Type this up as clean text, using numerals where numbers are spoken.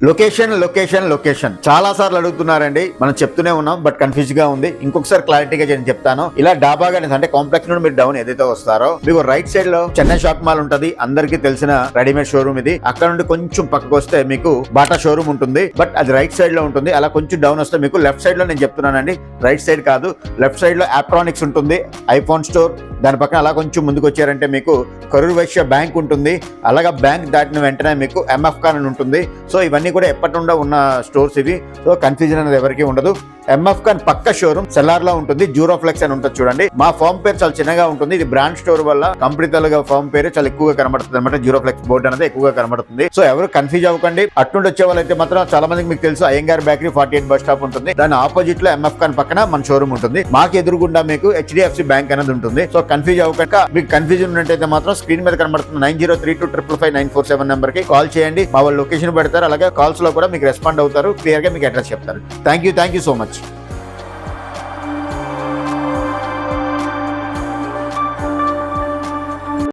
Location location location చాలా సార్లు అడుగుతున్నారండి, మనం చెప్తూనే ఉన్నాం, బట్ కన్ఫ్యూజ్ గా ఉంది. ఇంకొకసారి క్లారిటీగా నేను చెప్తాను. ఇలా డాబాగా అంటే కాంప్లెక్స్ నుండి మీరు డౌన్ ఏదైతే వస్తారో మీకు రైట్ సైడ్ లో చెన్నై షాప్ మాల్ ఉంటది, అందరికీ తెలిసిన రెడీమేడ్ షోరూమ్ ఇది. అక్కడ నుండి కొంచెం పక్కకు వస్తే మీకు బాటా షోరూమ్ ఉంటుంది, బట్ అది రైట్ సైడ్ లో ఉంటుంది. అలా కొంచెం డౌన్ వస్తే మీకు లెఫ్ట్ సైడ్ లో, నేను చెప్తున్నానండి రైట్ సైడ్ కాదు, లెఫ్ట్ సైడ్ లో ఆప్ట్రానిక్స్ ఉంటుంది, ఐఫోన్ స్టోర్. దాని పక్కన అలా కొంచెం ముందుకు వచ్చారంటే మీకు కరూర్ వైశ్య బ్యాంక్ ఉంటుంది. అలాగా బ్యాంక్ దాటిన వెంటనే మీకు ఎంఎఫ్ కాన్ అని ఉంటుంది. సో ఇవన్నీ కూడా ఎప్పటి నుండో ఉన్న స్టోర్స్ ఇవి. సో కన్ఫ్యూజన్ అనేది ఎవరికి ఉండదు. ఎంఎఫ్ కాన్ పక్క షోరూమ్ సెల్లార్ లో ఉంటుంది, జూరోఫ్లెక్స్ అని ఉంటుంది చూడండి. మా ఫామ్ పేరు చాలా చిన్నగా ఉంటుంది, ఇది బ్రాండ్ స్టోర్ వల్ల కంపెనీ తలుగా ఫామ్ పేరు చాలా ఎక్కువగా కనబడుతుంది అనమాట. జూరోఫ్లెక్స్ బోర్డు అనేది ఎక్కువగా కనబడుతుంది. సో ఎవరు కన్ఫ్యూజ్ అవ్వకండి. అట్నుండి వచ్చే వాళ్ళైతే మాత్రం చాలా మందికి మీకు తెలుసు అయ్యంగార్ బేకరీ 48 బస్ స్టాప్ ఉంటుంది. దాని ఆపోజిట్ లో ఎంఎఫ్ కాన్ పక్కన మన షోరూమ్ ఉంటుంది. మాకు ఎదురుగుండా మీకు హెచ్డిఎఫ్సి బ్యాంక్ అనేది ఉంటుంది. సో కన్ఫ్యూజ్ అవ్వక, మీకు కన్ఫ్యూజన్ ఉన్నట్టయితే మాత్రం స్క్రీన్ మీద కనబడుతుంది 9032255947 నెంబర్ కి కాల్ చేయండి. మా వాళ్ళు లొకేషన్ పెడతారు. అలాగే కాల్స్ లో కూడా మీకు రెస్పాండ్ అవుతారు, క్లియర్ గా మీకు అడ్రస్ చెప్తారు. Thank you so much.